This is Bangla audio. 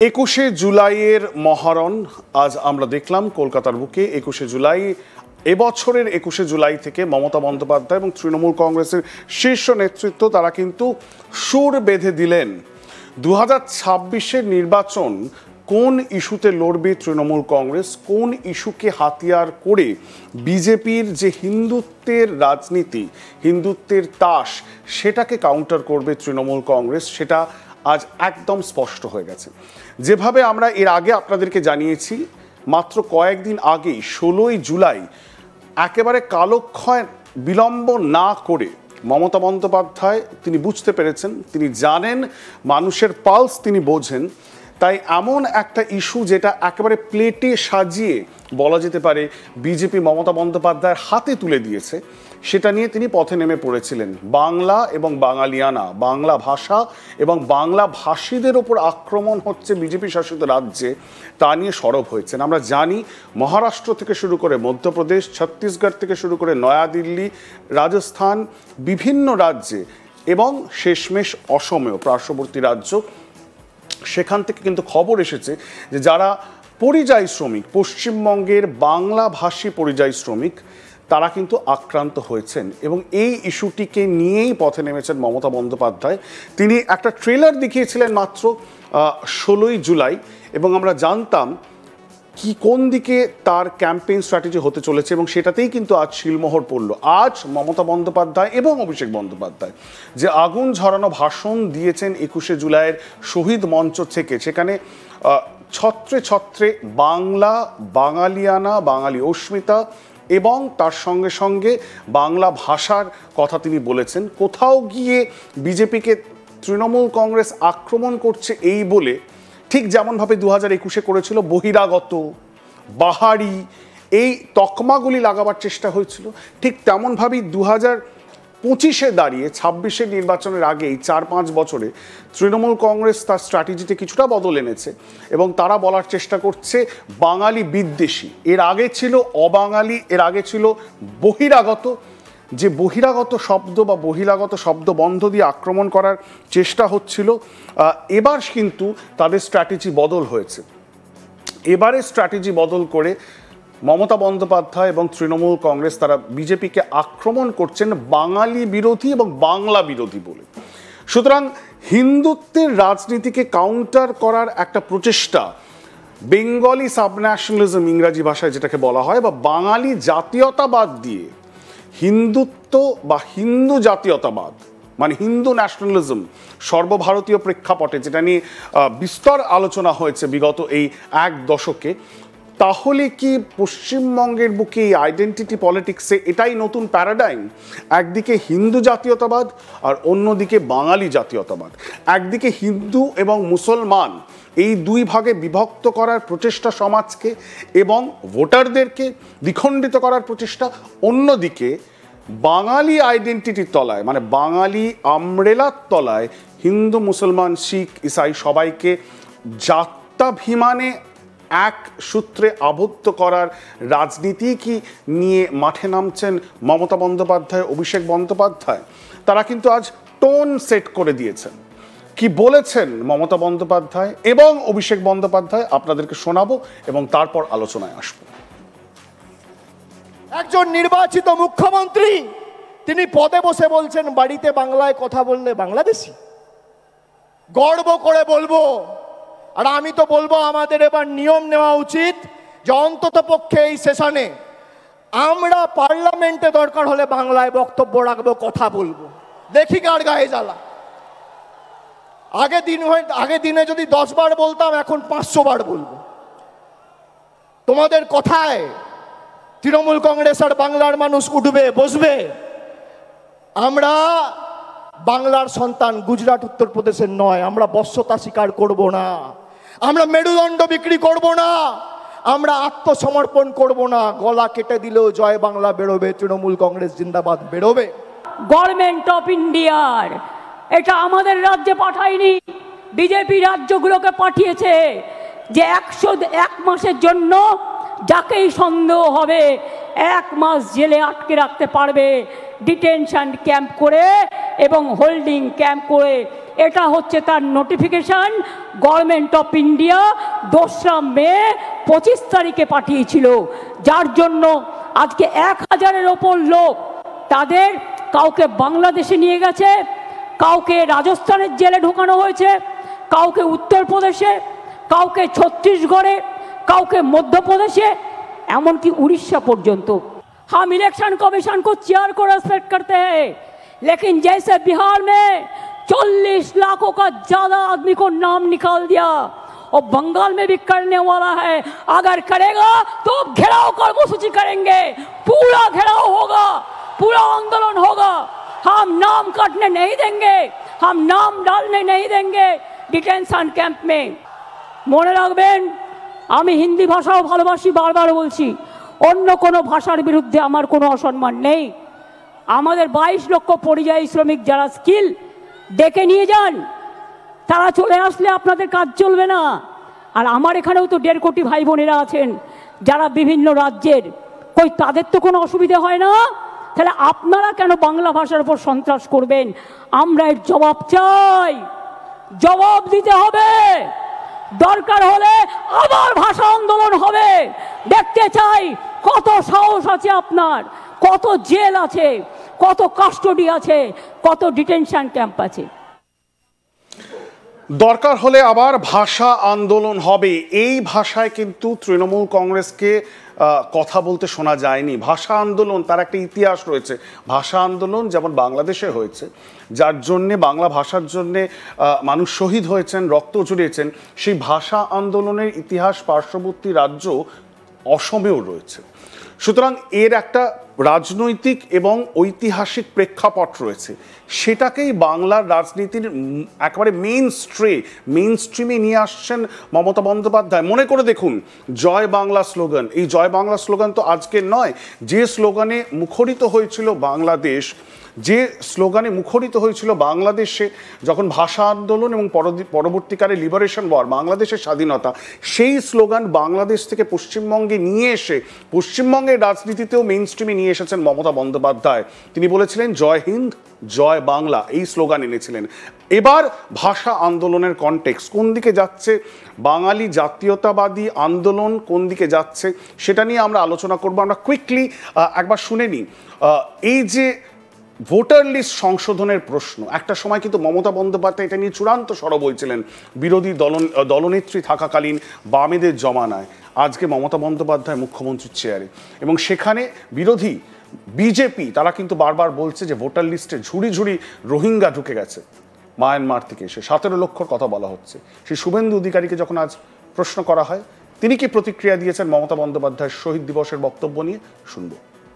21শে জুলাইয়ের মহারণ আজ আমরা দেখলাম কলকাতার বুকে। 21শে জুলাই, এবছরের 21শে জুলাই থেকে মমতা বন্দ্যোপাধ্যায় এবং তৃণমূল কংগ্রেসের শীর্ষ নেতৃত্ব তারা কিন্তু সুর বেঁধে দিলেন 2026-এর নির্বাচন কোন ইস্যুতে লড়বে তৃণমূল কংগ্রেস, কোন ইস্যুকে হাতিয়ার করে বিজেপির যে হিন্দুত্বের রাজনীতি, হিন্দুত্বের তাস, সেটাকে কাউন্টার করবে তৃণমূল কংগ্রেস, সেটা আজ একদম স্পষ্ট হয়ে গেছে। যেভাবে আমরা এর আগে আপনাদেরকে জানিয়েছি, মাত্র কয়েকদিন আগেই 16ই জুলাই একেবারে কালক্ষয় বিলম্ব না করে মমতা বন্দ্যোপাধ্যায় তিনি বুঝতে পেরেছেন, তিনি জানেন, মানুষের পালস তিনি বোঝেন। তাই এমন একটা ইস্যু যেটা একেবারে প্লেটে সাজিয়ে বলা যেতে পারে বিজেপি মমতা বন্দ্যোপাধ্যায়ের হাতে তুলে দিয়েছে, সেটা নিয়ে তিনি পথে নেমে পড়েছিলেন। বাংলা এবং বাঙালিয়ানা, বাংলা ভাষা এবং বাংলা ভাষীদের ওপর আক্রমণ হচ্ছে বিজেপি শাসিত রাজ্যে, তা নিয়ে সরব হয়েছেন। আমরা জানি মহারাষ্ট্র থেকে শুরু করে মধ্যপ্রদেশ, ছত্তিশগড় থেকে শুরু করে নয়াদিল্লি, রাজস্থান, বিভিন্ন রাজ্যে এবং শেষমেশ অসমেও পার্শ্ববর্তী রাজ্য, সেখান থেকে কিন্তু খবর এসেছে যে যারা পরিযায়ী শ্রমিক, পশ্চিমবঙ্গের বাংলাভাষী পরিযায়ী শ্রমিক, তারা কিন্তু আক্রান্ত হয়েছেন। এবং এই ইস্যুটিকে নিয়েই পথে নেমেছেন মমতা বন্দ্যোপাধ্যায়। তিনি একটা ট্রেলার দেখিয়েছিলেন মাত্র 16ই জুলাই, এবং আমরা জানতাম কি কোন দিকে তার ক্যাম্পেইন স্ট্র্যাটেজি হতে চলেছে, এবং সেটাতেই কিন্তু আজ শিলমোহর পড়ল। আজ মমতা বন্দ্যোপাধ্যায় এবং অভিষেক বন্দ্যোপাধ্যায় যে আগুন ঝরানো ভাষণ দিয়েছেন 21শে জুলাইয়ের শহীদ মঞ্চ থেকে, সেখানে ছত্রে ছত্রে বাংলা, বাঙালিয়ানা, বাঙালি অস্মিতা এবং তার সঙ্গে সঙ্গে বাংলা ভাষার কথা তিনি বলেছেন। কোথাও গিয়ে বিজেপিকে তৃণমূল কংগ্রেস আক্রমণ করছে এই বলে, ঠিক যেমনভাবে 2021-এ করেছিল বহিরাগত, বাহারি, এই তকমাগুলি লাগাবার চেষ্টা হয়েছিল, ঠিক তেমনভাবেই 2025-এ দাঁড়িয়ে 26-এর নির্বাচনের আগেই 4-5 বছরে তৃণমূল কংগ্রেস তার স্ট্র্যাটেজিতে কিছুটা বদল এনেছে এবং তারা বলার চেষ্টা করছে বাঙালি বিদ্বেষী। এর আগে ছিল অবাঙালি, এর আগে ছিল বহিরাগত। যে বহিরাগত শব্দ বা বহিরাগত শব্দ বন্ধ দিয়ে আক্রমণ করার চেষ্টা হচ্ছিল, এবার কিন্তু তাদের স্ট্র্যাটেজি বদল হয়েছে। এবারে স্ট্র্যাটেজি বদল করে মমতা বন্দ্যোপাধ্যায় এবং তৃণমূল কংগ্রেস তারা বিজেপিকে আক্রমণ করছেন বাঙালি বিরোধী এবং বাংলা বিরোধী বলে। সুতরাং হিন্দুত্বের রাজনীতিকে কাউন্টার করার একটা প্রচেষ্টা, বেঙ্গলি সাবন্যাশনালিজম ইংরাজি ভাষায় যেটাকে বলা হয়, বা বাঙালি জাতীয়তাবাদ দিয়ে হিন্দুত্ব বা হিন্দু জাতীয়তাবাদ, মানে হিন্দু ন্যাশনালিজম সর্বভারতীয় প্রেক্ষাপটে, যেটা নিয়ে বিস্তর আলোচনা হয়েছে বিগত এই 1 দশকে, তাহলে কি পশ্চিমবঙ্গের বুকে এই আইডেন্টিটি পলিটিক্সে এটাই নতুন প্যারাডাইম? একদিকে হিন্দু জাতীয়তাবাদ আর অন্যদিকে বাঙালি জাতীয়তাবাদ, একদিকে হিন্দু এবং মুসলমান এই দুই ভাগে বিভক্ত করার প্রচেষ্টা সমাজকে এবং ভোটারদেরকে দ্বিখণ্ডিত করার প্রচেষ্টা, অন্যদিকে বাঙালি আইডেন্টিটির তলায়, মানে বাঙালি আমরেলার তলায় হিন্দু, মুসলমান, শিখ, ইসাই সবাইকে জাত্যাভিমানে এক সূত্রে আবদ্ধ করার রাজনীতি কি নিয়ে মাঠে নামছেন মমতা বন্দ্যোপাধ্যায়, অভিষেক বন্দ্যোপাধ্যায়। তারা কিন্তু আজ টোন সেট করে দিয়েছেন। কি বলেছেন মমতা বন্দ্যোপাধ্যায় এবং অভিষেক বন্দ্যোপাধ্যায় আপনাদেরকে শোনাবো এবং তারপর আলোচনায় আসবো। একজন নির্বাচিত মুখ্যমন্ত্রী তিনি পদে বসে বলছেন বাড়িতে বাংলায় কথা বললে বাংলাদেশি, গর্ব করে বলবো। আর আমি তো বলবো আমাদের এবার নিয়ম নেওয়া উচিত যে অন্তত পক্ষে এই সেশনে আমরা পার্লামেন্টে দরকার হলে বাংলায় বক্তব্য রাখবো, কথা বলবো, দেখি কার গায়ে জ্বালা। আগে দিনে যদি 10 বার বলতাম, এখন 500 বার বলবো। তোমাদের কথায় তৃণমূল কংগ্রেস আর বাংলার মানুষ উঠবে, বসবে। আমরা বাংলার সন্তান, গুজরাট উত্তরপ্রদেশের নয়। আমরা বশ্যতা স্বীকার করব না, আমরা মেরুদণ্ড বিক্রি করব না, আমরা আত্মসমর্পণ করব না। গলা কেটে দিলেও জয় বাংলা বেরোবে, তৃণমূল কংগ্রেস জিন্দাবাদ বেরোবে। গভর্নমেন্ট অফ ইন্ডিয়ার এটা আমাদের রাজ্যে পাঠায়নি, বিজেপি রাজ্যগুলোকে পাঠিয়েছে যে 101 মাসের জন্য যাকেই সন্দেহ হবে 1 মাস জেলে আটকে রাখতে পারবে, ডিটেনশন ক্যাম্প করে এবং হোল্ডিং ক্যাম্প করে এটা হচ্ছে তার নোটিফিকেশন। গভর্নমেন্ট অফ ইন্ডিয়া 2রা মে 25 তারিখে পাঠিয়েছিল, যার জন্য আজকে 1000-এর ওপর লোক, তাদের কাউকে বাংলাদেশে নিয়ে গেছে, কাউকে রাজস্থানের জেলে ঢোকানো হয়েছে, কাউকে উত্তরপ্রদেশে, কাউকে ছত্তিশগড়ে, কাউকে মধ্যপ্রদেশে, एमनकी उड़ीसा पर्यंत। हम इलेक्शन कमीशन को चेयर को रेस्पेक्ट करते हैं, लेकिन जैसे बिहार में 40 लाखों का ज्यादा आदमी को नाम निकाल दिया और बंगाल में भी करने वाला है, अगर करेगा तो घेराव कर्मसूची करेंगे, पूरा घेराव होगा, पूरा आंदोलन होगा। हम नाम काटने नहीं देंगे, हम नाम डालने नहीं देंगे डिटेंशन कैंप में। মনে রাখবেন, আমি হিন্দি ভাষাও ভালোবাসি, বারবার বলছি, অন্য কোনো ভাষার বিরুদ্ধে আমার কোনো অসম্মান নেই। আমাদের 22 লক্ষ পরিযায়ী শ্রমিক যারা স্কিল ডেকে নিয়ে যান, তারা চলে আসলে আপনাদের কাজ চলবে না। আর আমার এখানেও তো 1.5 কোটি ভাই বোনেরা আছেন যারা বিভিন্ন রাজ্যের, কই তাদের তো কোনো অসুবিধা হয় না? তাহলে আপনারা কেন বাংলা ভাষার উপর সন্ত্রাস করবেন? আমরা এর জবাব চাই, জবাব দিতে হবে। দরকার হলে আবার ভাষা আন্দোলন হবে। দেখতে চাই কত সাহস আছে আপনার, কত জেল আছে, কত কাস্টডি আছে, কত ডিটেনশন ক্যাম্প আছে। দরকার হলে আবার ভাষা আন্দোলন হবে, এই ভাষায় কিন্তু তৃণমূল কংগ্রেসকে কথা বলতে শোনা যায়নি। ভাষা আন্দোলন তার একটা ইতিহাস রয়েছে। ভাষা আন্দোলন যেমন বাংলাদেশে হয়েছে, যার জন্যে বাংলা ভাষার জন্যে মানুষ শহীদ হয়েছেন, রক্ত ঝরিয়েছেন, সেই ভাষা আন্দোলনের ইতিহাস পার্শ্ববর্তী রাজ্য অসমেও রয়েছে। সুতরাং এর একটা রাজনৈতিক এবং ঐতিহাসিক প্রেক্ষাপট রয়েছে, সেটাকেই বাংলার রাজনীতির একেবারে মেইন স্ট্রিমে নিয়ে আসছেন মমতা বন্দ্যোপাধ্যায়। মনে করে দেখুন, জয় বাংলা স্লোগান, এই জয় বাংলা স্লোগান তো আজকের নয়, যে স্লোগানে মুখরিত হয়েছিল বাংলাদেশ, যে স্লোগানে মুখরিত হয়েছিল বাংলাদেশে যখন ভাষা আন্দোলন এবং পরবর্তীকালে লিবারেশন ওয়ার, বাংলাদেশের স্বাধীনতা, সেই স্লোগান বাংলাদেশ থেকে পশ্চিমবঙ্গে নিয়ে এসে পশ্চিমবঙ্গের রাজনীতিতেও মেইন স্ট্রিমে নিয়ে এসেছেন মমতা বন্দ্যোপাধ্যায়। তিনি বলেছিলেন জয় হিন্দ জয় বাংলা, এই স্লোগান এনেছিলেন। এবার ভাষা আন্দোলনের কনটেক্সট কোন দিকে যাচ্ছে, বাঙালি জাতীয়তাবাদী আন্দোলন কোন দিকে যাচ্ছে, সেটা নিয়ে আমরা আলোচনা করব। আমরা কুইকলি একবার শুনে নিই। এই যে ভোটার লিস্ট সংশোধনের প্রশ্ন, একটা সময় কিন্তু মমতা বন্দ্যোপাধ্যায় এটা নিয়ে চূড়ান্ত সরব হয়েছিলেন বিরোধী দলনেত্রী থাকাকালীন বামেদের জমানায়। আজকে মমতা বন্দ্যোপাধ্যায় মুখ্যমন্ত্রীর চেয়ারে, এবং সেখানে বিরোধী বিজেপি তারা কিন্তু বারবার বলছে যে ভোটার লিস্টে ঝুড়ি ঝুড়ি রোহিঙ্গা ঢুকে গেছে মায়ানমার থেকে এসে, 17 লক্ষর কথা বলা হচ্ছে। সেই শুভেন্দু অধিকারীকে যখন আজ প্রশ্ন করা হয়, তিনি কি প্রতিক্রিয়া দিয়েছেন মমতা বন্দ্যোপাধ্যায়ের শহীদ দিবসের বক্তব্য নিয়ে, শুনবো।